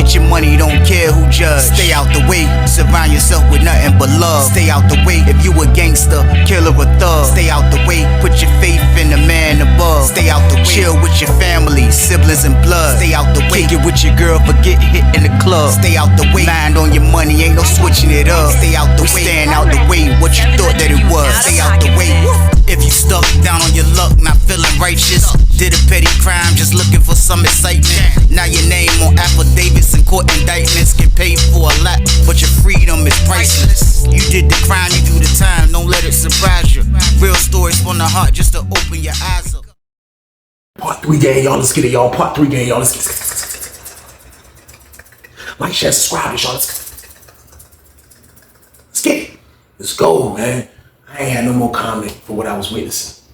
Get your money, don't care who judge. Stay out the way, surround yourself with nothing but love. Stay out the way, if you a gangster, killer or thug. Stay out the way, put your faith in the man above. Stay out the way, chill with your family, siblings and blood. Stay out the way, kick it with your girl, forget hit in the club. Stay out the way, mind on your money, ain't no switching it up. Stay out the way, stand out the way, what you thought that it was. Stay out the way. If you stuck down on your luck, not feeling righteous, did a petty crime, just looking for some excitement. Now your name on affidavits and court indictments, get paid for a lot, but your freedom is priceless. You did the crime, you do the time, don't let it surprise you. Real stories from the heart, just to open your eyes up. Part 3 gang, y'all, let's get it, y'all. Part 3 gang, y'all, let's get it. Like, share, subscribe, y'all. Let's get it. Let's go, man. I ain't had no more comment for what I was witnessing.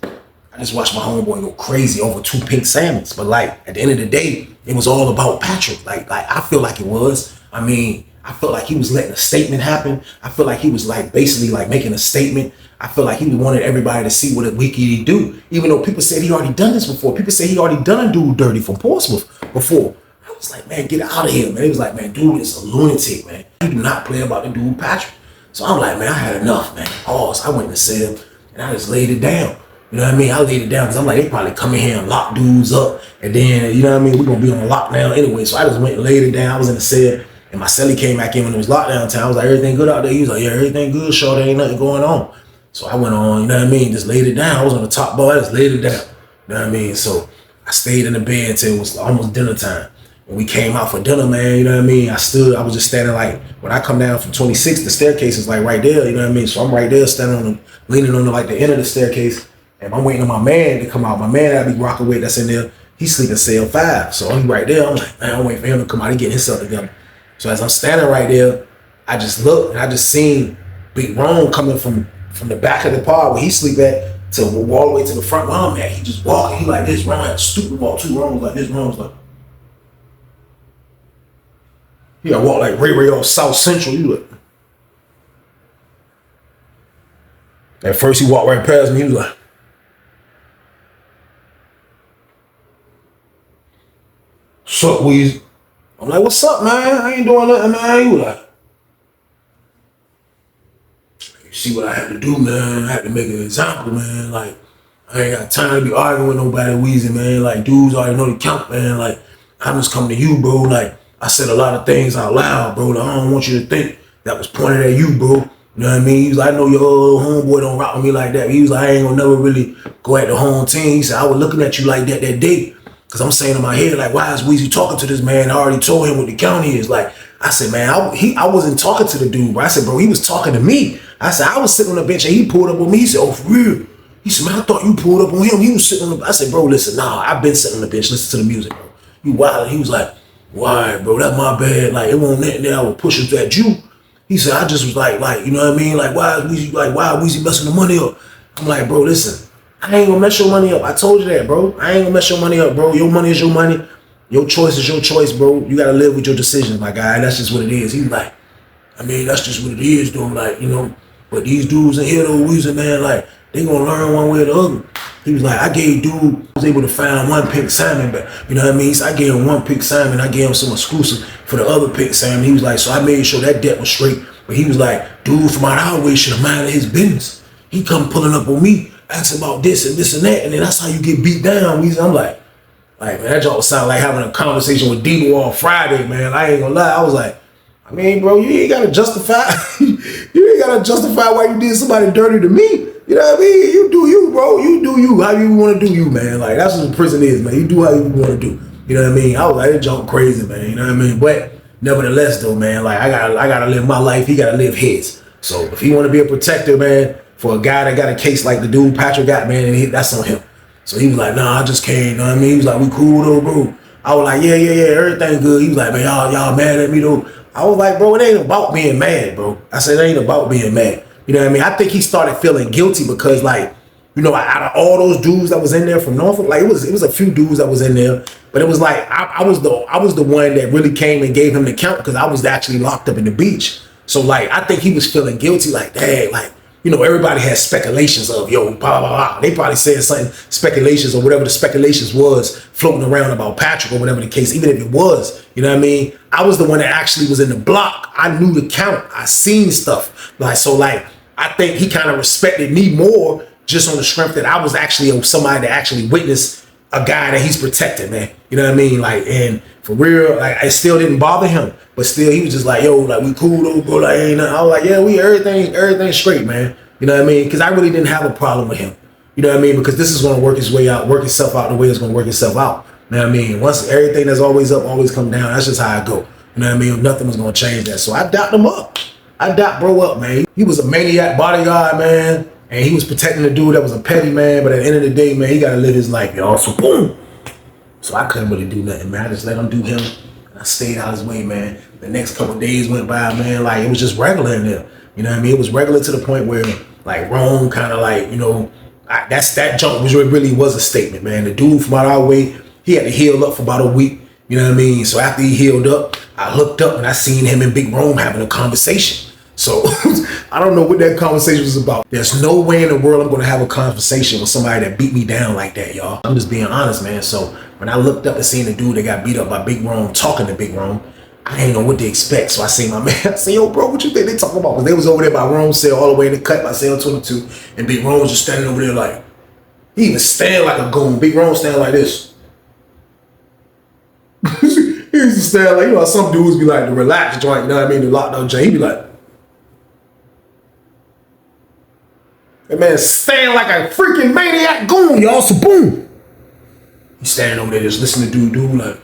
I just watched my homeboy go crazy over 2 pink salmons. But like, at the end of the day, it was all about Patrick. Like I feel like it was. I mean, I felt like he was letting a statement happen. I feel like he was like basically like making a statement. I feel like he wanted everybody to see what a wicked he do. Even though people said he already done this before. People said he already done a dude dirty from Portsmouth before. I was like, man, get out of here, man. He was like, man, dude is a lunatic, man. You do not play about the dude Patrick. So I'm like, man, I had enough, man. Pause. I went to cell and I just laid it down. You know what I mean? I laid it down because I'm like, they probably come in here and lock dudes up. And then, you know what I mean? We're going to be on lockdown anyway. So I just went and laid it down. I was in the cell. And my celly came back in when it was lockdown time. I was like, everything good out there? He was like, yeah, everything good, short. There ain't nothing going on. So I went on, you know what I mean? Just laid it down. I was on the top bar. I just laid it down. You know what I mean? So I stayed in the bed until it was almost dinner time. When we came out for dinner, man, you know what I mean? I was just standing like, when I come down from 26, the staircase is like right there, you know what I mean? So I'm right there standing on the, leaning on the, like the end of the staircase. And I'm waiting on my man to come out. My man that I be rocking with that's in there, he's sleeping cell 5. So I'm right there. I'm like, man, I'm waiting for him to come out and get himself together. So as I'm standing right there, I just looked and I just seen Big Ron coming from the back of the pod where he sleep at to all the way to the front where I'm at. He just walking. He like this. Ron had a stupid walk. 2 Ron was like this. Ron was like, he got walk like Ray off South Central. You look. At first he walked right past me. He was like, "What's up, Weezy?" I'm like, "What's up, man? I ain't doing nothing, man." He was like, "You see what I had to do, man? I had to make an example, man. Like, I ain't got time to be arguing with nobody, Weezy, man. Like, dudes already know the count, man. Like, I'm just coming to you, bro. Like, I said a lot of things out loud, bro. Like, I don't want you to think that was pointed at you, bro. You know what I mean?" He was like, "I know your old homeboy don't rock with me like that." He was like, "I ain't gonna never really go at the home team." He said, "I was looking at you like that day. Cause I'm saying in my head, like, why is Weezy talking to this man? I already told him what the county is." Like, I said, man, I wasn't talking to the dude, bro. I said, bro, he was talking to me. I said, I was sitting on the bench and he pulled up on me. He said, "Oh, for real?" He said, "Man, I thought you pulled up on him. He was sitting on the." I said, "Bro, listen, nah, I've been sitting on the bench, listen to the music, bro. You wild." He was like, "Why, bro? That's my bad. Like, it won't nothing that I would push it at you." He said, "I just was like, you know what I mean? Like, why is Weezy messing the money up?" I'm like, "Bro, listen, I ain't gonna mess your money up. I told you that, bro. I ain't gonna mess your money up, bro. Your money is your money. Your choice is your choice, bro. You gotta live with your decisions, my guy. That's just what it is." He's like, "I mean, that's just what it is, though. Like, you know, but these dudes in here, though, Weezy, man, like, they gonna learn one way or the other." He was like, "I gave dude, I was able to find 1 pink salmon, but you know what I mean? So I gave him 1 pink salmon. I gave him some exclusive for the other pink salmon." He was like, "So I made sure that debt was straight." But he was like, "Dude from out our way should have minded his business. He come pulling up on me, asking about this and this and that, and then that's how you get beat down, Weezy." I'm like, man, that joke sound like having a conversation with Debo on Friday, man. I ain't gonna lie. I was like, I mean, bro, you ain't gotta justify why you did somebody dirty to me. You know what I mean? You do you, bro. You do you. How you want to do you, man. Like, that's what prison is, man. You do how you want to do. You know what I mean? I was like, that joke crazy, man. You know what I mean? But nevertheless, though, man, like, I gotta live my life. He gotta live his. So if he want to be a protector, man, for a guy that got a case like the dude Patrick got, man, that's on him. So he was like, "Nah, I just can't." You know what I mean? He was like, "We cool though, bro." I was like, yeah, everything good. He was like, "Man, y'all mad at me though?" I was like, "Bro, it ain't about being mad, bro." I said, "It ain't about being mad." You know what I mean? I think he started feeling guilty because, like, you know, out of all those dudes that was in there from Norfolk, like, it was a few dudes that was in there, but it was like I was the one that really came and gave him the count because I was actually locked up in the beach. So, like, I think he was feeling guilty, like, dang, like, you know, everybody had speculations of, yo, blah, blah, blah. They probably said something, speculations or whatever the speculations was floating around about Patrick or whatever the case, even if it was, you know what I mean? I was the one that actually was in the block. I knew the count. I seen stuff. Like, so like, I think he kind of respected me more just on the strength that I was actually somebody that actually witnessed a guy that he's protecting, man. You know what I mean? Like, and for real, like, it still didn't bother him, but still, he was just like, yo, like, we cool, though, bro. Like, ain't nothing. I was like, yeah, we everything straight, man. You know what I mean? Because I really didn't have a problem with him. You know what I mean? Because this is going to work itself out the way it's going to work itself out. You know what I mean? Once everything that's always up, always come down. That's just how I go. You know what I mean? Nothing was going to change that. So I dapped him up. I dapped bro up, man. He was a maniac bodyguard, man. And he was protecting the dude that was a petty man, but at the end of the day, man, he gotta live his life, y'all. So boom. So I couldn't really do nothing, man. I just let him do him. And I stayed out his way, man. The next couple of days went by, man, like it was just regular in there. You know what I mean? It was regular to the point where like Rome kind of like, you know, that jump really was a statement, man. The dude from out our way, he had to heal up for about a week. You know what I mean? So after he healed up, I looked up and I seen him and Big Rome having a conversation. So I don't know what that conversation was about. There's no way in the world I'm going to have a conversation with somebody that beat me down like that, y'all. I'm just being honest, man. So when I looked up and seen the dude that got beat up by Big Rome talking to Big Rome, I didn't know what to expect. So I seen my man. I said, yo, bro, what you think they talking about? Because they was over there by Rome's cell, all the way in the cut by cell 22. And Big Rome was just standing over there like, he even stand like a goon. Big Rome stand like this. He used to stand like, you know, some dudes be like the relaxed joint, you know what I mean? The lockdown joint. He be like, that man stand like a freaking maniac goon, y'all. So boom. He's standing over there just listening to dude like.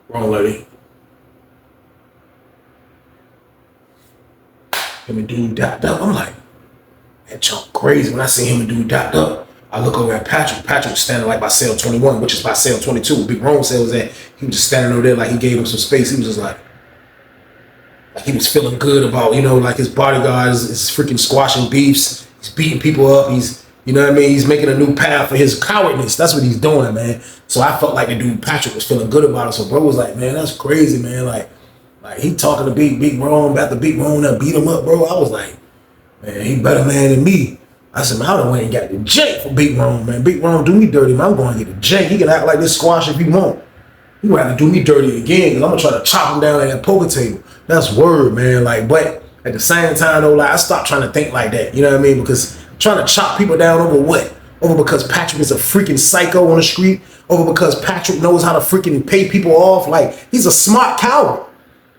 Wrong lady. Him and dude dapped up. I'm like, that jump crazy. When I see him and dude dapped up, I look over at Patrick. Patrick was standing like by cell 21, which is by cell 22. Big Rome cell was at. He was just standing over there like he gave him some space. He was just like he was feeling good about, you know, like his bodyguard is freaking squashing beefs. He's beating people up. He's, you know what I mean? He's making a new path for his cowardness. That's what he's doing, man. So I felt like the dude Patrick was feeling good about it. So bro was like, man, that's crazy, man. Like he talking to Big Rome about the Big Rome that beat him up, bro. I was like, man, he better man than me. I said, man, I done went and got the J for Big Rome, man. Big Rome do me dirty, man. I'm going to get the J. He can act like this squash if he want. He gonna have to do me dirty again, because I'm gonna try to chop him down at that poker table. That's word, man. Like, but at the same time, though, like I stopped trying to think like that. You know what I mean? Because trying to chop people down over what? Over because Patrick is a freaking psycho on the street? Over because Patrick knows how to freaking pay people off? Like, he's a smart coward.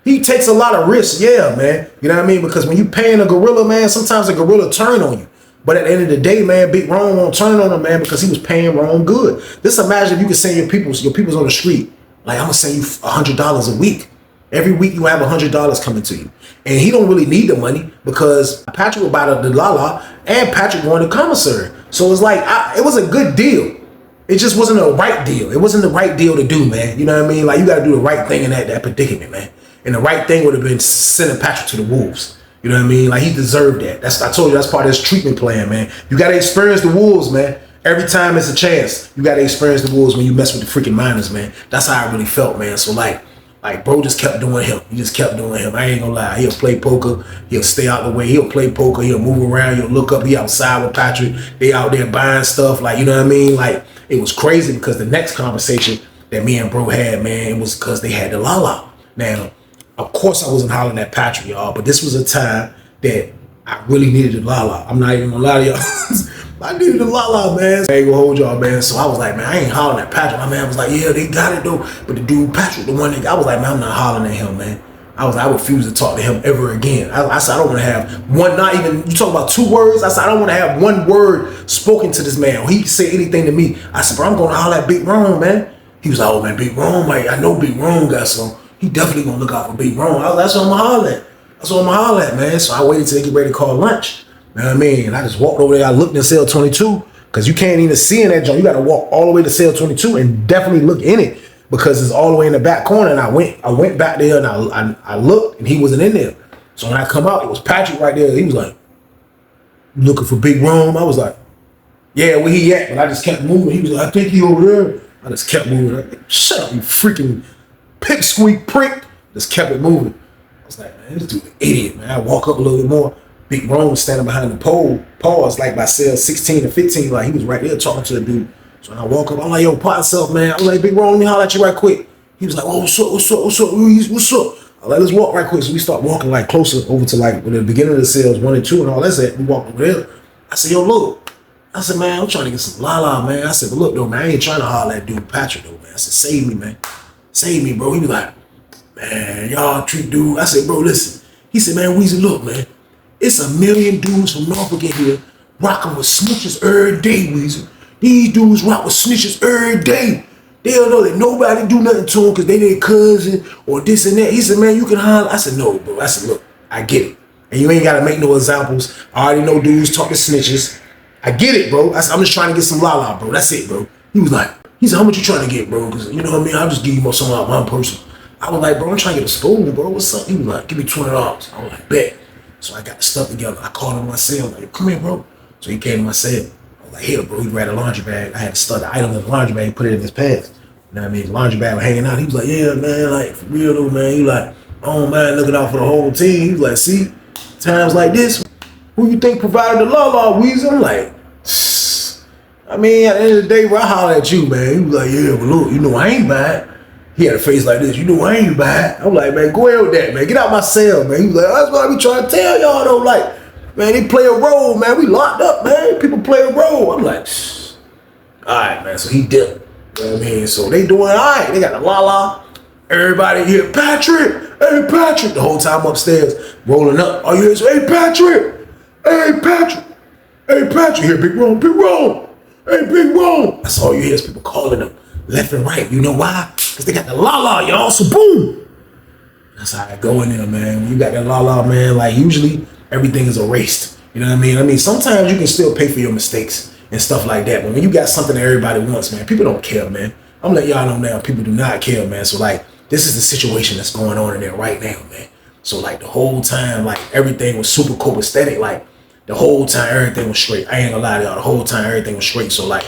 He takes a lot of risks, yeah, man. You know what I mean? Because when you paying a gorilla, man, sometimes a gorilla turn on you. But at the end of the day, man, Big Rome won't turn on him, man, because he was paying Rome good. Just imagine if you could send your peoples on the street, like, I'm gonna send you $100 a week. Every week you have $100 coming to you. And he don't really need the money because Patrick would buy the Lala and Patrick wanted the commissary. So it's like, it was a good deal. It just wasn't a right deal. It wasn't the right deal to do, man. You know what I mean? Like, you gotta do the right thing in that predicament, man. And the right thing would have been sending Patrick to the Wolves. You know what I mean? Like, he deserved that. I told you, that's part of his treatment plan, man. You gotta experience the Wolves, man. Every time it's a chance, you gotta experience the Wolves when you mess with the freaking minors, man. That's how I really felt, man. So like bro just kept doing him. He just kept doing him. I ain't gonna lie. He'll play poker. He'll stay out the way. He'll play poker. He'll move around. He'll look up. He outside with Patrick. They out there buying stuff. Like, you know what I mean? Like, it was crazy because the next conversation that me and bro had, man, it was because they had the Lala. Now, of course I wasn't hollering at Patrick, y'all, but this was a time that I really needed the Lala. I'm not even gonna lie to y'all. I needed the Lala, man. I ain't gonna hold y'all, man. So I was like, man, I ain't hollering at Patrick. My man was like, yeah, they got it though. But the dude Patrick, the one that I was like, man, I'm not hollering at him, man. I refuse to talk to him ever again. I said, I don't want to have one, not even, you talk about 2 words. I said, I don't want to have one word spoken to this man. He say anything to me. I said, bro, I'm going to holler at Big Rome, man. He was like, oh man, Big Rome, like, I know Big Rome got some. He definitely going to look out for Big Rome. I was like, that's what I'm going to holler at. That's what I'm going to holler at, man. So I waited till they get ready to call lunch. You know what I mean? And I just walked over there. I looked in cell 22 because you can't even see in that joint. You got to walk all the way to cell 22 and definitely look in it because it's all the way in the back corner. And I went back there and I looked and he wasn't in there. So when I come out, it was Patrick right there. He was like, looking for Big Rome. I was like, yeah, where he at? But I just kept moving. He was like, I think he over there. I just kept moving. Like, shut up, you freaking pipsqueak prick. Just kept it moving. I was like, man, this dude an idiot, man. I walk up a little bit more. Big Rome was standing behind the pole. Pause like by cell 16 or 15. Like he was right there talking to the dude. So I walk up, I'm like, yo, pot yourself, man. I'm like, Big Rome, let me holler at you right quick. He was like, oh, what's up, Reese? What's up? I'm like, let's walk right quick. So we start walking like closer over to like the beginning of the cells, 1 and 2 and all that shit. We walked over there. I said, yo, look. I said, man, I'm trying to get some la-la, man. I said, but look, though, man, I ain't trying to holler at dude Patrick, though, man. I said, save me, man. Save me, bro. He was like, man, y'all treat dude. I said, bro, listen. He said, man, Weezy, look, man. It's a million dudes from Norfolk in here rocking with snitches every day, Weezy. These dudes rock with snitches every day. They don't know that nobody do nothing to them because they their cousin or this and that. He said, man, you can holler. I said, no, bro. I said, look, I get it. And you ain't got to make no examples. I already know dudes talk to snitches. I get it, bro. I said, I'm just trying to get some la-la, bro. That's it, bro. He said, how much you trying to get, bro? Because you know what I mean? I'll just give you some out my person. I was like, bro, I'm trying to get a spoon, bro. What's up? He was like, give me $20. I was like, bet. So I got the stuff together. I called him myself. Like, come here, bro. So he came to my cell. I was like, here, bro. He grabbed a laundry bag. I had to start the item in the laundry bag and put it in his pants. You know what I mean? The laundry bag was hanging out. He was like, yeah, man, like, for real though, man. He like, I don't mind looking out for the whole team. He was like, see, times like this, who you think provided the la-la, Weezy? I'm like, I mean, at the end of the day, bro, I holler at you, man. He was like, yeah, but look, you know I ain't bad. He had a face like this, you know I ain't bad. I'm like, man, go ahead with that, man. Get out my cell, man. He was like, that's what I be trying to tell y'all, though. Like, man, they play a role, man. We locked up, man. People play a role. I'm like, all right, man. So he dipped. You know what I mean? So they doing all right. They got the la-la. Everybody here, Patrick. Hey, Patrick. The whole time upstairs, rolling up. All you hear is, hey, Patrick. Hey, Patrick. Hey, Patrick. Here, Big Rome. Big Rome. Hey, Big Rome. That's all you hear is people calling them left and right. You know why? Because they got the la-la, y'all. So boom. That's how I go in there, man. When you got that la-la, man, like usually everything is erased. You know what I mean? I mean, sometimes you can still pay for your mistakes and stuff like that. But when you got something that everybody wants, man, people don't care, man. I'm letting y'all know now, people do not care, man. So like, this is the situation that's going on in there right now, man. So like the whole time, like everything was super copacetic. Like the whole time, everything was straight. I ain't gonna lie to y'all. The whole time, everything was straight. So like,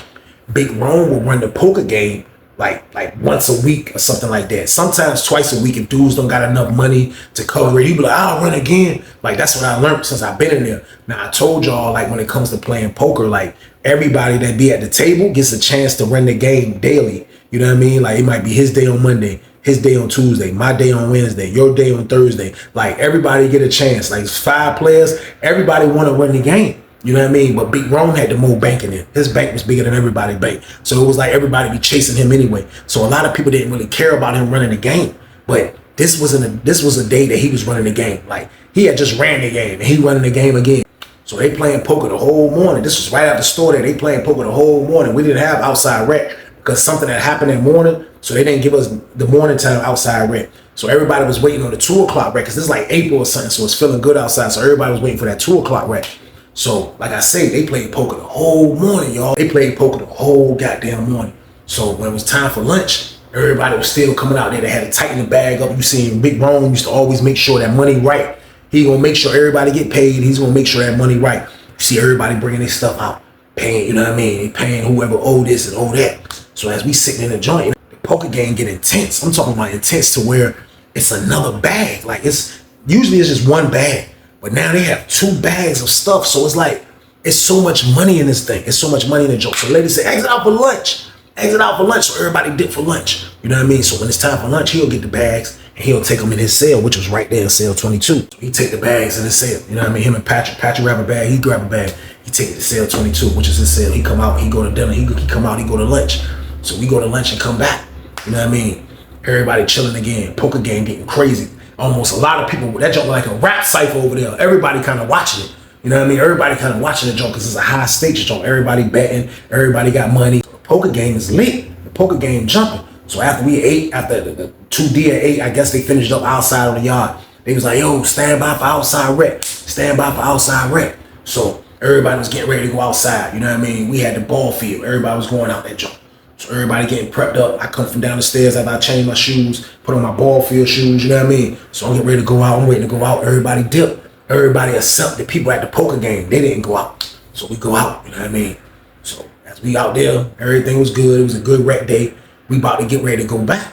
Big Rome will run the poker game like once a week or something like that. Sometimes twice a week if dudes don't got enough money to cover it. He be like, I'll run again. Like that's what I learned since I've been in there. Now I told y'all, like when it comes to playing poker, like everybody that be at the table gets a chance to run the game daily. You know what I mean? Like it might be his day on Monday, his day on Tuesday, my day on Wednesday, your day on Thursday. Like everybody get a chance. Like 5 players, everybody want to run the game. You know what I mean? But Big Rome had the more bank in it. His bank was bigger than everybody's bank. So it was like everybody be chasing him anyway. So a lot of people didn't really care about him running the game. But this was a day that he was running the game. Like he had just ran the game and he running the game again. So they playing poker the whole morning. This was right out the store there. They playing poker the whole morning. We didn't have outside rec because something that happened in the morning. So they didn't give us the morning time outside rec. So everybody was waiting on the 2 o'clock rec because this is like April or something. So it's feeling good outside. So everybody was waiting for that 2 o'clock rec. So, like I say, they played poker the whole morning, y'all. They played poker the whole goddamn morning. So when it was time for lunch, everybody was still coming out there. They had to tighten the bag up. You see, Big Rome used to always make sure that money right. He gonna make sure everybody get paid. He's gonna make sure that money right. You see everybody bringing their stuff out, paying, you know what I mean? They paying whoever owe this and owe that. So as we sitting in the joint, the poker game get intense. I'm talking about intense to where it's another bag. Like usually it's just one bag. But now they have 2 bags of stuff. So it's like, it's so much money in this thing. It's so much money in the joke. So the lady said, exit out for lunch. Exit out for lunch. So everybody dip for lunch. You know what I mean? So when it's time for lunch, he'll get the bags and he'll take them in his cell, which was right there in cell 22. So he take the bags in his cell. You know what I mean? Him and Patrick grab a bag. He grab a bag. He take it to cell 22, which is his cell. He come out. He go to dinner. He come out. He go to lunch. So we go to lunch and come back. You know what I mean? Everybody chilling again. Poker game getting crazy. Almost a lot of people, that joke like a rap cipher over there. Everybody kind of watching it. You know what I mean? Everybody kind of watching the joke because it's a high stakes joke. Everybody betting. Everybody got money. The poker game is lit. The poker game jumping. So after we ate, after the 2D at 8, I guess they finished up outside on the yard. They was like, yo, stand by for outside rec. Stand by for outside rec. So everybody was getting ready to go outside. You know what I mean? We had the ball field. Everybody was going out that joke. So everybody getting prepped up. I come from down the stairs after I changed my shoes, put on my ball field shoes, you know what I mean? So I'm getting ready to go out. I'm waiting to go out. Everybody dip. Everybody except the people at the poker game. They didn't go out. So we go out, you know what I mean? So as we out there, everything was good. It was a good rec day. We about to get ready to go back.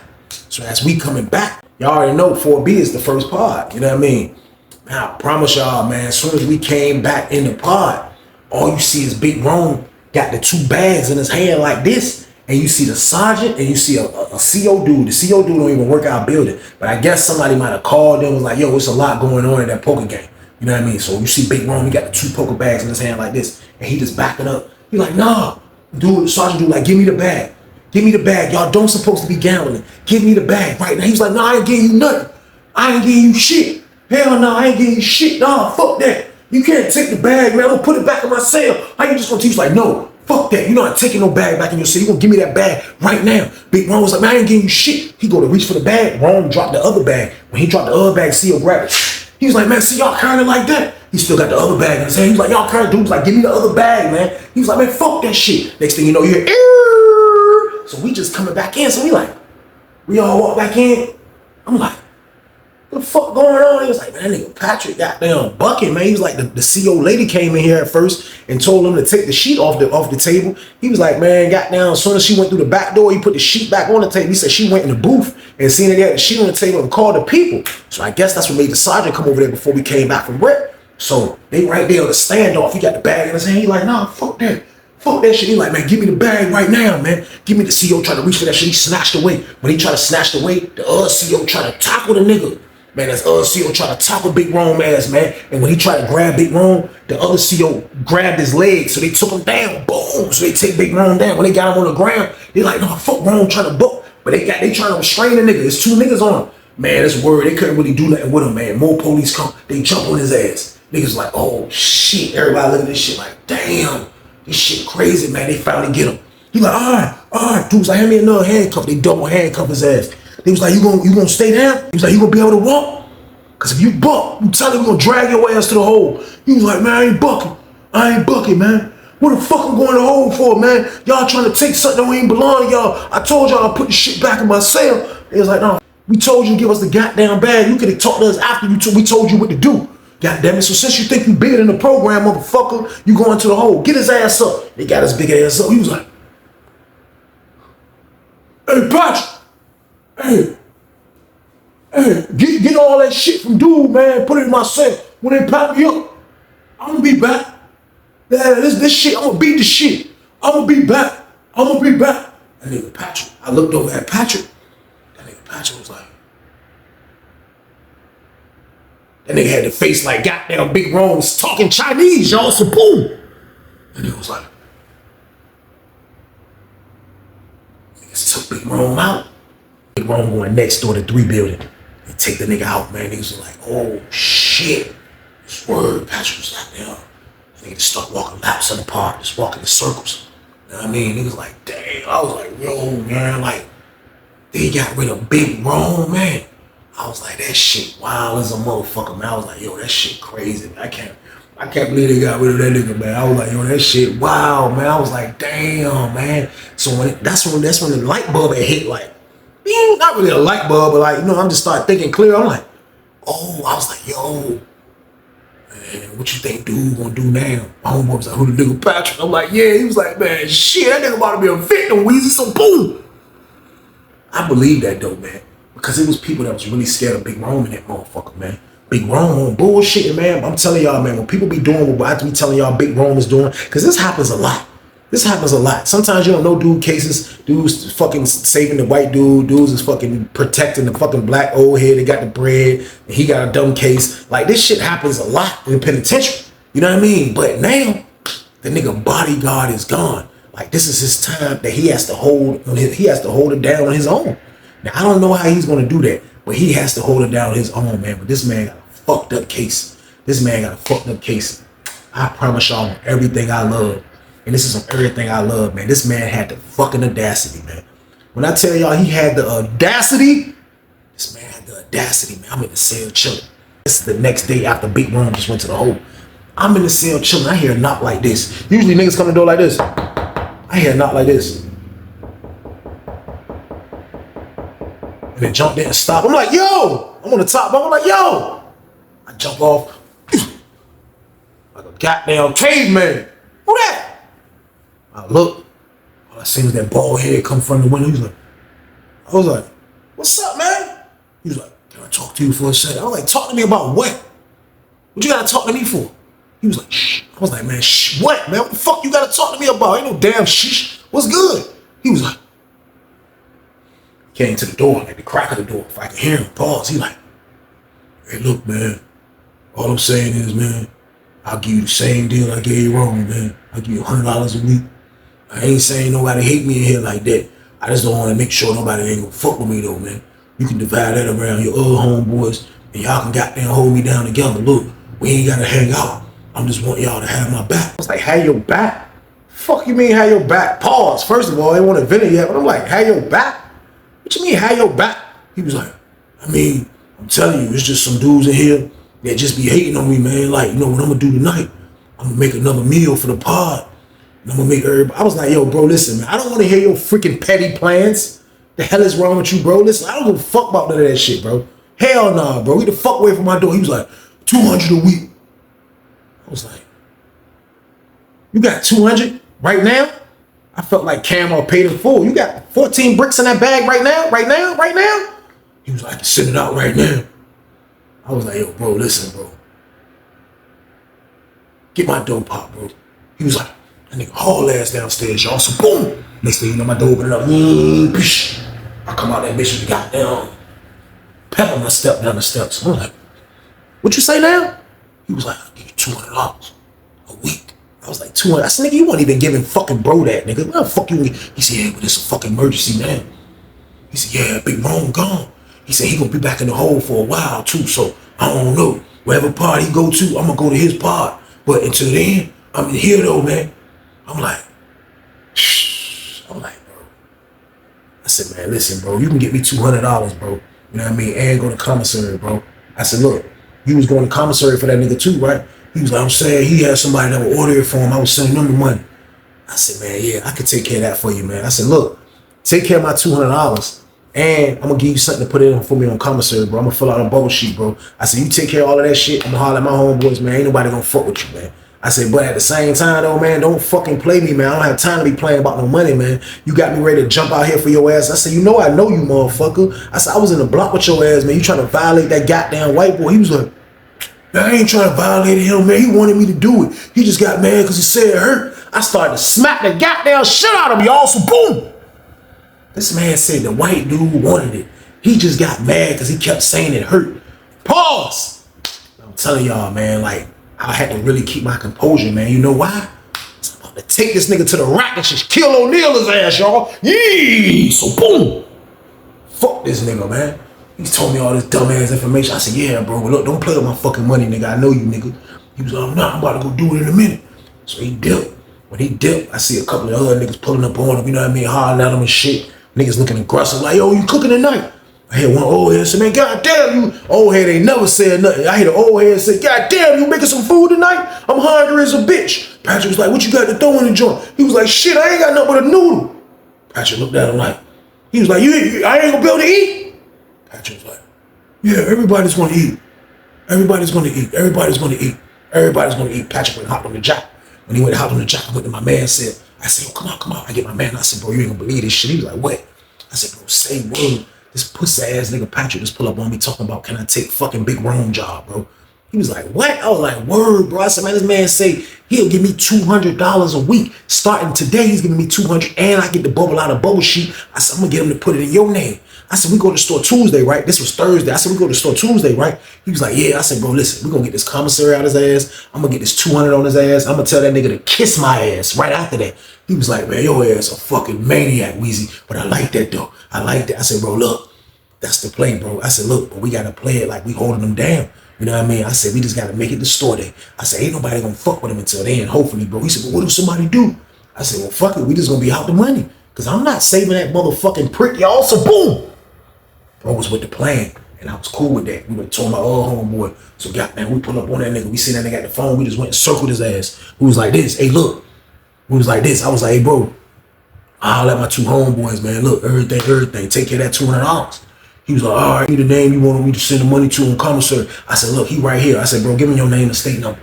So as we coming back, Y'all already know 4B is the first pod. You know what I mean? Man, I promise y'all, man, as soon as we came back in the pod, all you see is Big Rome got the 2 bags in his hand like this. And you see the sergeant and you see a CO dude. The CO dude don't even work out building. But I guess somebody might have called them and was like, yo, it's a lot going on in that poker game. You know what I mean? So you see Big Rome, he got the 2 poker bags in his hand like this. And he just backing up. He like, nah. Dude, the sergeant dude like, give me the bag. Give me the bag. Y'all don't supposed to be gambling. Give me the bag right now. He's like, nah, I ain't getting you nothing. I ain't getting you shit. Hell no, I ain't getting you shit. Nah, fuck that. You can't take the bag, man. I'm gonna put it back in my cell. How you just gonna teach? Like, no, fuck that. You're not taking no bag back in your cell. You gonna give me that bag right now. Big Ron was like, man, I ain't getting you shit. He go to reach for the bag. Ron dropped the other bag. When he dropped the other bag, CO grabbed it. He was like, man, see y'all carrying it like that. He still got the other bag in his hand. He was like, y'all carrying. Dude was like, give me the other bag, man. He was like, man, fuck that shit. Next thing you know, you hear, so we just coming back in. So we all walk back in. I'm like, what the fuck going on? He was like, man, that nigga Patrick goddamn bucket, man. He was like, the CO lady came in here at first and told him to take the sheet off the table. He was like, man, goddamn, as soon as she went through the back door, he put the sheet back on the table. He said she went in the booth and seen it had the sheet on the table and called the people. So I guess that's what made the sergeant come over there before we came back from rep. So they right there on the standoff. He got the bag in his hand. He like, nah, fuck that. Fuck that shit. He like, man, give me the bag right now, man. Give me the CO. Tried to reach for that shit. He snatched away. When he tried to snatch away, the other CO tried to tackle the nigga. Man, that's other CO tried to tackle Big Rome ass, man. And when he tried to grab Big Rome, the other CO grabbed his leg. So they took him down. Boom. So they take Big Rome down. When they got him on the ground, they like, no, fuck Rome trying to book. But they trying to restrain the nigga. There's 2 niggas on him. Man, that's word. They couldn't really do nothing with him, man. More police come. They jump on his ass. Niggas like, oh shit. Everybody look at this shit like, damn. This shit crazy, man. They finally get him. He like, all right. Dude's like, hand me another handcuff. They double handcuff his ass. He was like, you gonna stay down? He was like, you gonna be able to walk? Cause if you buck, you tell him we gonna drag your ass to the hole. He was like, man, I ain't bucking. I ain't bucking, man. What the fuck I'm going to the hole for, man? Y'all trying to take something that ain't belong to y'all. I told y'all I put the shit back in my cell. He was like, no, we told you to give us the goddamn bag. You could have talked to us after we told you what to do. God damn it. So since you think you bigger than the program, motherfucker, you going to the hole. Get his ass up. They got his big ass up. He was like, hey, Patrick. Hey, get all that shit from dude, man. Put it in my cell. When they pop me up, I'm gonna be back. Yeah, this shit, I'm gonna beat the shit. I'm gonna be back. That nigga Patrick. I looked over at Patrick. That nigga Patrick was like, that nigga had the face like goddamn Big Rome was talking Chinese, y'all. So boom. And he was like, niggas took Big Rome out. Big Rome going next door to 3 building. They take the nigga out, man. Niggas was like, oh shit. This word. Patrick was like, damn. Nigga just start walking laps in the park, just walking in circles. You know what I mean? Niggas like, damn. I was like, yo, man, like, they got rid of Big Rome, man. I was like, that shit wild as a motherfucker, man. I was like, yo, that shit crazy, man. I can't believe they got rid of that nigga, man. I was like, yo, that shit wild, man. I was like, damn, man. So that's when the light bulb had hit, like, not really a light bulb, but like, you know, I'm just started thinking clear. I'm like, oh, I was like, yo, man, what you think dude gonna do now? My homeboy was like, who the nigga Patrick? I'm like, yeah. He was like, man, shit, that nigga about to be a victim, Weezy, so boom. I believe that though, man, because it was people that was really scared of Big Rome and that motherfucker, man. Big Rome on bullshit, man. I'm telling y'all, man, when people be doing what I have to be telling y'all Big Rome is doing, because this happens a lot. This happens a lot. Sometimes you don't know dude cases. Dudes fucking saving the white dude. Dudes is fucking protecting the fucking black old head. They got the bread. And he got a dumb case. Like, this shit happens a lot in the penitentiary. You know what I mean? But now, the nigga bodyguard is gone. Like, this is his time that he has to hold it down on his own. Now, I don't know how he's going to do that. But he has to hold it down on his own, man. But this man got a fucked up case. I promise y'all everything I love. And this is on everything I love, man. This man had the fucking audacity, man. When I tell y'all he had the audacity, this man had the audacity, man. I'm in the cell chilling. This is the next day after Big Rome just went to the hole. I'm in the cell chilling. I hear a knock like this. Usually niggas come to the door like this. I hear a knock like this. And they jumped in and stopped. I'm like, yo! I'm on the top. I'm like, yo! I jump off like a goddamn caveman. Who that? I look, all I seen was that bald head come from the window. I was like, what's up, man? He was like, can I talk to you for a second? I was like, talk to me about what? What you gotta talk to me for? He was like, shh. I was like, man, shh, what, man? What the fuck you gotta talk to me about? Ain't no damn shh. What's good? He was like, came to the door, like the crack of the door. If I could hear him pause, he like, hey, look, man. All I'm saying is, man, I'll give you the same deal I gave Roman, man. I'll give you $100 a week. I ain't saying nobody hate me in here like that. I just don't want to make sure nobody ain't gonna fuck with me though, man. You can divide that around your other homeboys and y'all can goddamn hold me down together. Look, we ain't gotta hang out. I'm just want y'all to have my back. I was like, have your back? Fuck you mean have your back? Pause. First of all, I ain't want to vent it yet, but I'm like, have your back? What you mean have your back? He was like, I mean, I'm telling you, it's just some dudes in here that just be hating on me, man. Like, you know what I'm gonna do tonight? I'm gonna make another meal for the pod. And I'm gonna make everybody. I was like, yo, bro, listen, man. I don't want to hear your freaking petty plans. The hell is wrong with you, bro? Listen, I don't give a fuck about none of that shit, bro. Hell nah, bro. Get the fuck away from my door. He was like, 200 a week. I was like, you got 200 right now? I felt like Cam paid in full. You got 14 bricks in that bag right now? Right now? Right now? He was like, I can send it out right now. I was like, yo, bro, listen, bro. Get my dough pop, bro. He was like, that nigga haul ass downstairs, y'all. So boom. Next thing you know, my door opening up. I come out that bitch and goddamn pepper my step down the steps. I'm like, what you say now? He was like, I'll give you $200 a week. I was like, 200. I said, nigga, you weren't even giving fucking bro that, nigga. What the fuck you? He said, yeah, but it's a fucking emergency, man. He said, yeah, Big Ron gone. He said he gonna be back in the hole for a while too, so I don't know. Wherever pod he go to, I'm gonna go to his pod. But until then, I'm in here though, man. I'm like, shh. I'm like, bro. I said, man, listen, bro, you can get me $200, bro. You know what I mean? And go to commissary, bro. I said, look, you was going to commissary for that nigga too, right? He was like, I'm saying he had somebody that would order it for him. I was sending them the money. I said, man, yeah, I could take care of that for you, man. I said, look, take care of my $200. And I'm gonna give you something to put in for me on commissary, bro. I'm gonna fill out a bubble sheet, bro. I said, you take care of all of that shit. I'm gonna holler at my homeboys, man. Ain't nobody gonna fuck with you, man. I said, but at the same time, though, man, don't fucking play me, man. I don't have time to be playing about no money, man. You got me ready to jump out here for your ass. I said, you know I know you, motherfucker. I said, I was in the block with your ass, man. You trying to violate that goddamn white boy. He was like, man, I ain't trying to violate him, man. He wanted me to do it. He just got mad because he said it hurt. I started to smack the goddamn shit out of him, y'all. So boom. This man said the white dude wanted it. He just got mad because he kept saying it hurt. Pause. I'm telling y'all, man, like, I had to really keep my composure, man. You know why? I'm about to take this nigga to the rack and just kill O'Neal's ass, y'all. Yee! So boom. Fuck this nigga, man. He's told me all this dumbass information. I said, yeah, bro, but look, don't play with my fucking money, nigga. I know you, nigga. He was like, I'm about to go do it in a minute. So he dipped. When he dipped, I see a couple of other niggas pulling up on him, you know what I mean, hollering at him and shit. Niggas looking aggressive, like, yo, you cooking tonight? I hear one old head say, man, goddamn, you old head ain't never said nothing. I hear the old head say, goddamn, you making some food tonight? I'm hungry as a bitch. Patrick was like, what you got to throw in the joint? He was like, shit, I ain't got nothing but a noodle. Patrick looked at him like, he was like, I ain't gonna be able to eat? Patrick was like, yeah, everybody's gonna eat. Everybody's gonna eat. Everybody's gonna eat. Everybody's gonna eat. Patrick went and hopped on the jack. When he went and hopped on the jack, I went to my man, said, I said, oh, come on. I get my man. I said, bro, you ain't gonna believe this shit. He was like, what? I said, bro, say word. This pussy ass nigga Patrick just pull up on me talking about, can I take fucking Big Rome job, bro? He was like, what? I was like, word, bro. I said, man, this man say he'll give me $200 a week. Starting today, he's giving me $200 and I get the bubble out of bubble sheet. I said, I'm gonna get him to put it in your name. I said, we go to the store Tuesday, right? This was Thursday. I said, we go to the store Tuesday, right? He was like, yeah. I said, bro, listen, we're gonna get this commissary out his ass. I'm gonna get this 200 on his ass. I'm gonna tell that nigga to kiss my ass right after that. He was like, man, your ass a fucking maniac, Weezy. But I like that though. I like that. I said, bro, look, that's the play, bro. I said, look, but we gotta play it like we holding them down. You know what I mean? I said, we just gotta make it the store day. I said, ain't nobody gonna fuck with him until then, hopefully, bro. He said, well, what if somebody do? I said, well, fuck it. We just gonna be out the money. Cause I'm not saving that motherfucking prick, y'all. So boom. Bro was with the plan, and I was cool with that. We went to my old homeboy. So goddamn, we pull up on that nigga. We see that nigga at the phone. We just went and circled his ass. We was like this. Hey, look. We was like this. I was like, hey, bro. I'll let my two homeboys, man. Look, everything. Take care of that $200. He was like, all right, need a name you want me to send the money to in commissary. I said, look, he right here. I said, bro, give me your name and state number.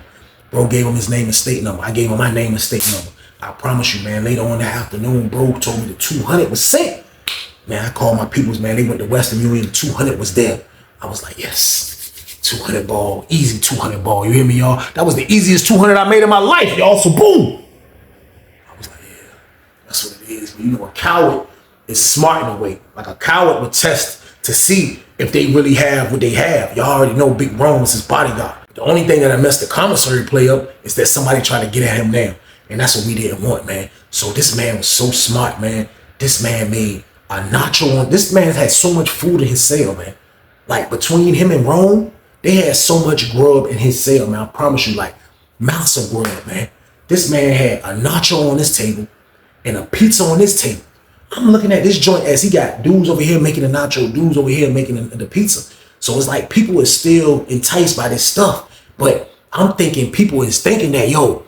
Bro gave him his name and state number. I gave him my name and state number. I promise you, man, later on that afternoon, bro told me the 200 was sent. Man, I called my peoples, man. They went to Western Union. 200 was there. I was like, yes, 200 ball, easy 200 ball. You hear me, y'all? That was the easiest 200 I made in my life, y'all. So boom. I was like, yeah, that's what it is. You know, a coward is smart in a way. Like a coward would test to see if they really have what they have. Y'all already know Big Rome was his bodyguard. The only thing that I messed the commissary play up is that somebody tried to get at him now. And that's what we didn't want, man. So this man was so smart, man. This man made a nacho on. This man had so much food in his cell, man. Like between him and Rome, they had so much grub in his cell, man. I promise you, like mouths of grub, man. This man had a nacho on his table and a pizza on his table. I'm looking at this joint as he got dudes over here making the nacho, dudes over here making the pizza. So it's like people is still enticed by this stuff. But I'm thinking people is thinking that, yo,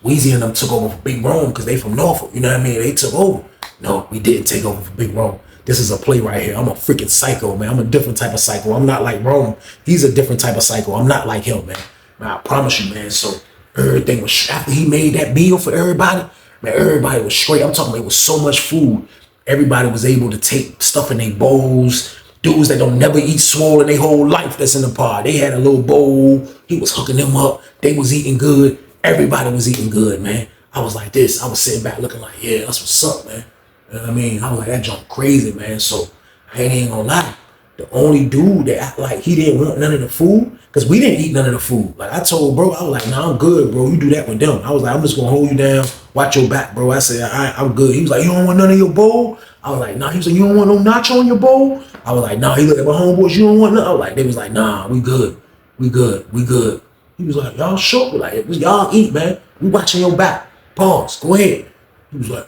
Weezy and them took over for Big Rome because they from Norfolk. You know what I mean? They took over. No, we didn't take over for Big Rome. This is a play right here. I'm a freaking psycho, man. I'm a different type of psycho. I'm not like Rome. He's a different type of psycho. I'm not like him, man. Man, I promise you, man. So everything was, after he made that meal for everybody, man, everybody was straight. I'm talking about it was so much food. Everybody was able to take stuff in their bowls. Dudes that don't never eat swole in their whole life that's in the pod. They had a little bowl. He was hooking them up. They was eating good. Everybody was eating good, man. I was like this. I was sitting back looking like, yeah, that's what's up, man. You know what I mean? I was like, that junk crazy, man. So I ain't gonna lie. The only dude that act like he didn't want none of the food, because we didn't eat none of the food. Like I told bro, I was like, nah, I'm good, bro. You do that with them. I was like, I'm just gonna hold you down, watch your back, bro. I said, all right, I'm good. He was like, you don't want none of your bowl? I was like, nah. He was like, you don't want no nacho in your bowl? I was like, nah. He looked at my homeboys, you don't want none? I was like, they was like, nah, we good. We good. We good. He was like, y'all sure? Like, y'all eat, man. We watching your back. Pause. Go ahead. He was like,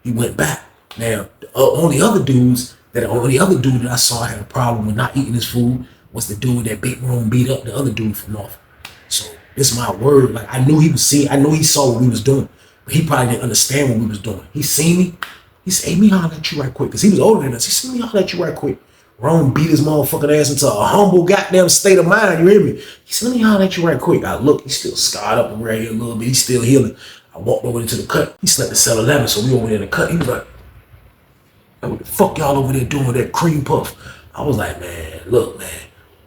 he went back. Now, the only other dude that I saw had a problem with not eating his food was the dude that Big Rome beat up the other dude from North. So this is my word. Like I knew he was seeing, I know he saw what we was doing, but he probably didn't understand what we was doing. He seen me. He said, hey, me holler at you right quick. Because he was older than us. He said, me holler at you right quick. Rome beat his motherfucking ass into a humble goddamn state of mind. You hear me? He said, let me holler at you right quick. I look, he's still scarred up and right here a little bit. He's still healing. I walked over into the cut. He slept in cell 11, so we over there in the cut. He was like, what the fuck y'all over there doing with that cream puff? I was like, man, look, man,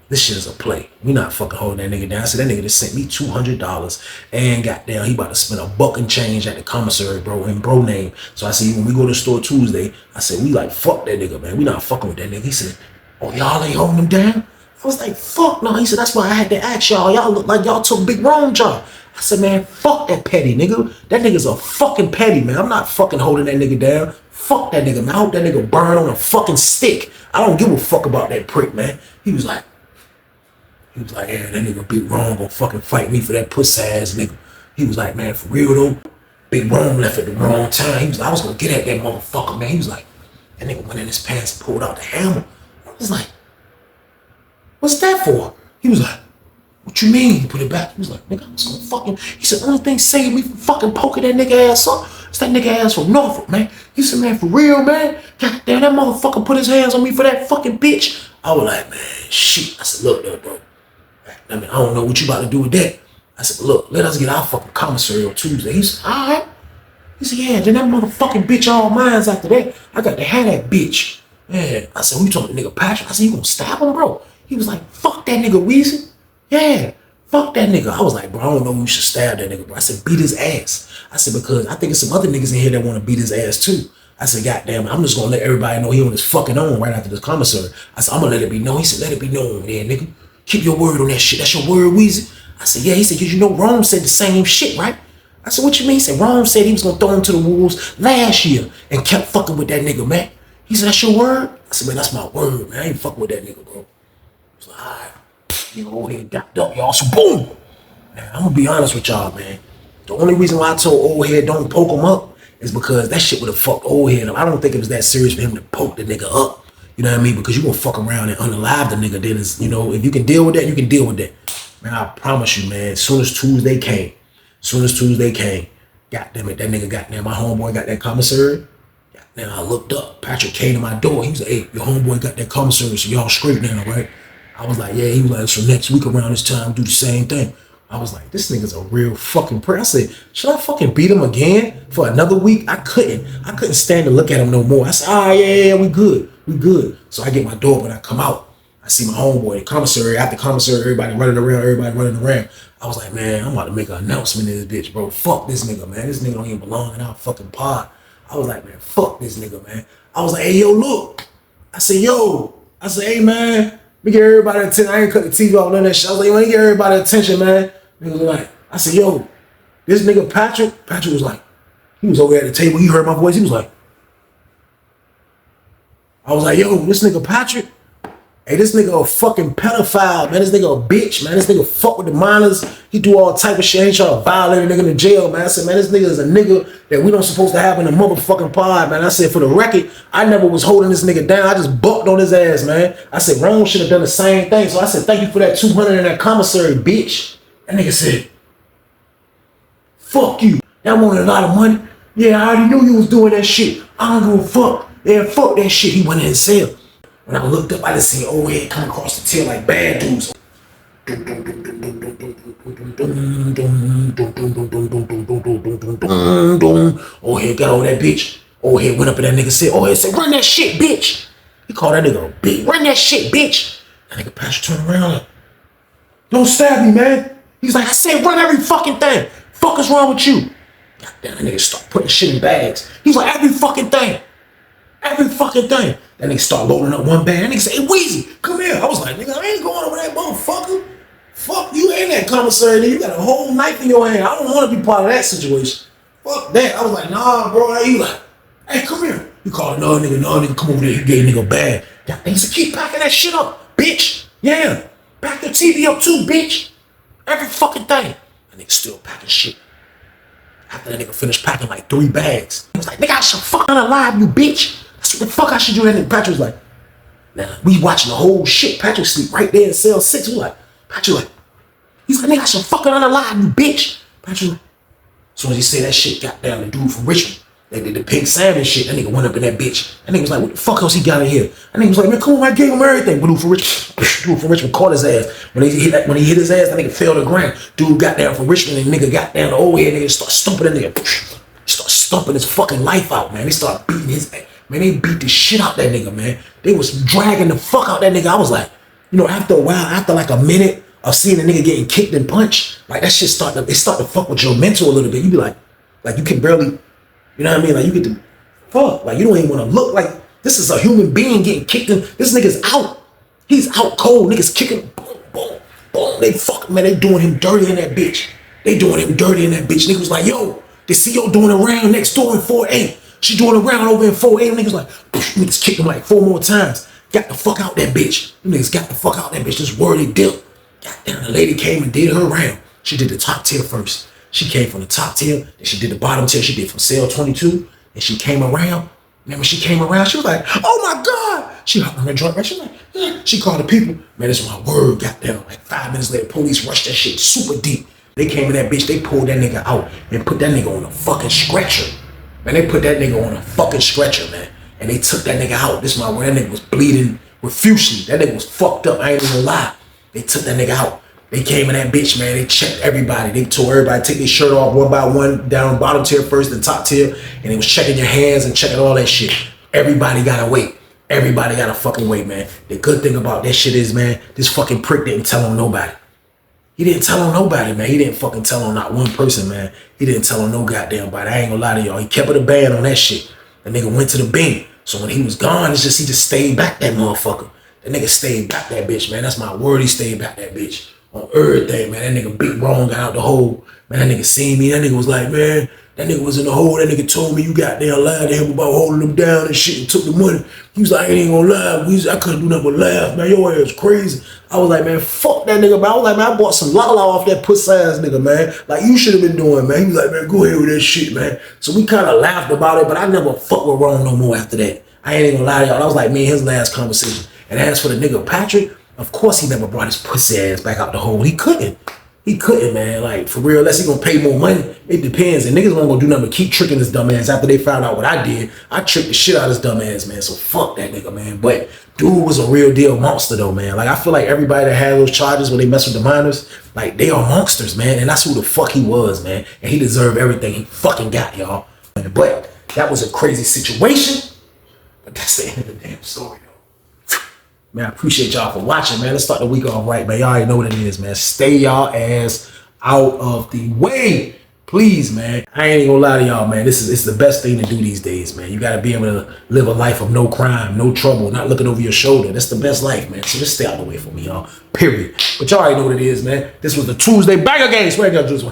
this shit is a play. We not fucking holding that nigga down. I said, that nigga just sent me $200 and goddamn, he about to spend $1 and change at the commissary, bro, in bro name. So I said, when we go to the store Tuesday, I said, we like, fuck that nigga, man. We not fucking with that nigga. He said, oh, y'all ain't holding him down? I was like, fuck no. He said, that's why I had to ask y'all. Y'all look like y'all took Big Rome job. I said, man, fuck that petty nigga. That nigga's a fucking petty, man. I'm not fucking holding that nigga down. Fuck that nigga, man. I hope that nigga burn on a fucking stick. I don't give a fuck about that prick, man. He was like, yeah, that nigga Big Rome gonna fucking fight me for that pussy ass nigga. He was like, man, for real though, Big Rome left at the wrong time. He was like, I was gonna get at that motherfucker, man. He was like, that nigga went in his pants and pulled out the hammer. I was like, what's that for? He was like, what you mean? He put it back. He was like, nigga, I was gonna fucking. He said, the only thing saved me from fucking poking that nigga ass up. It's that nigga ass from Norfolk, man. He said, man, for real, man. Goddamn, that motherfucker put his hands on me for that fucking bitch. I was like, man, shit. I said, look, bro. I mean, I don't know what you about to do with that. I said, look, let us get our fucking commissary on Tuesday. He said, all right. He said, yeah, then that motherfucking bitch all mines after that. I got to have that bitch. Man, I said, we talking to nigga Patrick. I said, you gonna stab him, bro? He was like, fuck that nigga, Weezy. Yeah, fuck that nigga. I was like, bro, I don't know who should stab that nigga, bro. I said, beat his ass. I said, because I think there's some other niggas in here that want to beat his ass too. I said, goddamn, I'm just gonna let everybody know he on his fucking own right after this commissary. I said, I'm gonna let it be known. He said, let it be known, yeah, nigga. Keep your word on that shit. That's your word, Weezy. I said, yeah. He said, because you know Rome said the same shit, right? I said, what you mean? He said, Rome said he was gonna throw him to the wolves last year and kept fucking with that nigga, man. He said, that's your word? I said, man, that's my word, man. I ain't fucking with that nigga, bro. I was like, all right. You go ahead and got up, y'all. So boom. Now, I'm gonna be honest with y'all, man. The only reason why I told old head don't poke him up is because that shit would have fucked old head up. I don't think it was that serious for him to poke the nigga up. You know what I mean? Because you gonna fuck around and unalive the nigga. Then it's, you know, if you can deal with that, you can deal with that. Man, I promise you, man. As soon as Tuesday came, goddamn it, that nigga goddamn, my homeboy got that commissary. Then I looked up. Patrick came to my door. He was like, hey, your homeboy got that commissary, so y'all straight now, right? I was like, yeah. He was like, so next week around this time, do the same thing. I was like, this nigga's a real fucking prick. I said, should I fucking beat him again for another week? I couldn't stand to look at him no more. I said, yeah, we good. We good. So I get my door, but I come out. I see my homeboy, the commissary. After commissary, everybody running around. I was like, man, I'm about to make an announcement in this bitch, bro. Fuck this nigga, man. This nigga don't even belong in our fucking pod. I was like, man, fuck this nigga, man. I was like, hey, yo, look. I said, hey, man, let me get everybody attention. I ain't cut the TV off, none of that shit. I was like, let me get everybody attention, man. Nigga was like, I said, yo, this nigga Patrick was like, he was over at the table. He heard my voice. He was like, I was like, yo, this nigga Patrick, hey, this nigga a fucking pedophile, man. This nigga a bitch, man. This nigga fuck with the minors. He do all type of shit. He trying to violate a nigga in the jail, man. I said, man, this nigga is a nigga that we don't supposed to have in the motherfucking pod, man. I said, for the record, I never was holding this nigga down. I just bucked on his ass, man. I said, Rome should have done the same thing. So I said, thank you for that 200 in that commissary, bitch. That nigga said, fuck you. That wanted a lot of money. Yeah, I already knew you was doing that shit. I don't give a fuck. Yeah, fuck that shit. He went in his cell. When I looked up, I just seen old head come across the tail like bad dudes. Old head got on that bitch. Old head went up in that nigga said, old head said, run that shit, bitch. He called that nigga a bitch. Run that shit, bitch. That nigga pastor turned around like, don't stab me, man. He's like, I said run every fucking thing. Fuck is wrong with you? Goddamn, that nigga start putting shit in bags. He's like, every fucking thing. Every fucking thing. That nigga start loading up one bag. That nigga say, hey, Weezy, come here. I was like, nigga, I ain't going over that motherfucker. Fuck you ain't that commissary, nigga. You got a whole knife in your hand. I don't want to be part of that situation. Fuck that. I was like, nah, bro. He like, hey, come here. You called another nigga, come over there. He gave nigga a bag. That nigga said, keep packing that shit up, bitch. Yeah. Pack the TV up too, bitch. Every fucking thing. That nigga still packing shit. After that nigga finished packing like 3 bags. He was like, nigga, I should fucking alive, you bitch. That's what the fuck I should do. That nigga Patrick was like, nah, we watching the whole shit. Patrick sleep right there in cell 6. We like, Patrick like, he's like, nigga, I should fucking unalive, you bitch. Patrick like, as soon as he said that shit, got down the dude from Richmond. They did the pink salmon shit. That nigga went up in that bitch. That nigga was like, what the fuck else he got in here? That nigga was like, man, come on, I gave him everything. But dude from Richmond caught his ass. When he hit his ass, that nigga fell to the ground. Dude got down from Richmond and nigga got down the old head. Nigga start stumping that nigga. Start stumping his fucking life out, man. They start beating his ass. Man, they beat the shit out that nigga, man. They was dragging the fuck out that nigga. I was like, you know, after a while, after like a minute of seeing a nigga getting kicked and punched, like that shit start to fuck with your mental a little bit. You be like you can barely, you know what I mean? Like you get to fuck, like you don't even want to look like this is a human being getting kicked in. This nigga's out. He's out cold. Niggas kicking, boom, boom, boom. They fucking, man, they doing him dirty in that bitch. Niggas was like, yo, they see yo doing around next door in 4A. She doing around over in 4A. Niggas like, niggas kicked him like 4 more times. Got the fuck out that bitch. Them niggas got the fuck out that bitch. This worthy dip. Goddamn, the lady came and did her round. She did the top tier first. She came from the top tier, then she did the bottom tier. She did from cell 22, and she came around. And when she came around, she was like, oh my God. She hopped on the joint, right? She was like, yeah. She called the people. Man, this is my word. Goddamn, like 5 minutes later, police rushed that shit super deep. They came in that bitch, they pulled that nigga out and put that nigga on a fucking stretcher. Man, they put that nigga on a fucking stretcher, man. And they took that nigga out. This is my word. That nigga was bleeding profusely. That nigga was fucked up. I ain't even lie. They took that nigga out. They came in that bitch, man. They checked everybody. They told everybody take their shirt off one by one, down bottom tier first, then top tier. And they was checking your hands and checking all that shit. Everybody gotta wait. Everybody gotta fucking wait, man. The good thing about that shit is, man, this fucking prick didn't tell on nobody. He didn't tell on nobody, man. He didn't fucking tell on not one person, man. He didn't tell on no goddamn body. I ain't gonna lie to y'all. He kept it a band on that shit. The nigga went to the bin. So when he was gone, he just stayed back that motherfucker. The nigga stayed back that bitch, man. That's my word. He stayed back that bitch. On everything, man. That nigga Big Wrong got out the hole. Man, that nigga seen me. That nigga was like, man, that nigga was in the hole. That nigga told me you goddamn lied to him about holding him down and shit and took the money. He was like, I ain't gonna lie. I couldn't do nothing but laugh, man. Your ass crazy. I was like, man, fuck that nigga, man. I was like, man, I bought some lala off that puss ass nigga, man. Like you should have been doing, man. He was like, man, go ahead with that shit, man. So we kind of laughed about it, but I never fucked with Wrong no more after that. I ain't even gonna lie to y'all. That was like me and his last conversation. And as for the nigga Patrick, of course he never brought his pussy ass back out the hole. He couldn't, man. Like, for real, unless he gonna pay more money. It depends. And niggas won't gonna do nothing but keep tricking his dumb ass after they found out what I did. I tricked the shit out of his dumb ass, man. So fuck that nigga, man. But dude was a real deal monster though, man. Like, I feel like everybody that had those charges when they mess with the minors, like, they are monsters, man. And that's who the fuck he was, man. And he deserved everything he fucking got, y'all. But that was a crazy situation. But that's the end of the damn story, though. Man, I appreciate y'all for watching, man. Let's start the week off right, man. Y'all already know what it is, man. Stay y'all ass out of the way. Please, man. I ain't gonna lie to y'all, man. It's the best thing to do these days, man. You gotta be able to live a life of no crime, no trouble, not looking over your shoulder. That's the best life, man. So just stay out of the way for me, y'all. Period. But y'all already know what it is, man. This was the Tuesday Banger Game. Swear to God, let's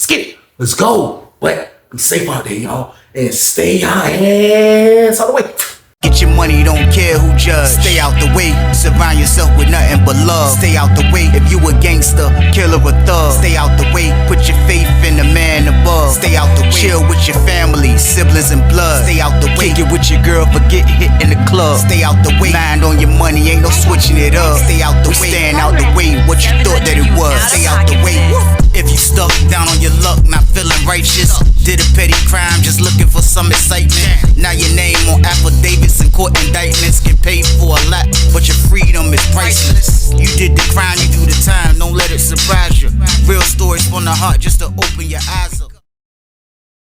get it. Let's go. But be safe out there, y'all. And stay your ass out of the way. Get your money, don't care who judge. Stay out the way, surround yourself with nothing but love. Stay out the way if you a gangster, killer or thug. Stay out the way, put your faith in the man above. Stay out the way, chill with your family, siblings and blood. Stay out the way, kick it with your girl, forget hit in the club. Stay out the way, mind on your money, ain't no switching it up. Stay out the way, stand out the way, what you thought that it was. Stay out the way. If you stuck down on your luck, not feeling righteous, did a petty crime, just looking for some excitement. Now your name on affidavits and court indictments, get paid for a lot, but your freedom is priceless. You did the crime, you do the time, don't let it surprise you. Real stories from the heart, just to open your eyes up.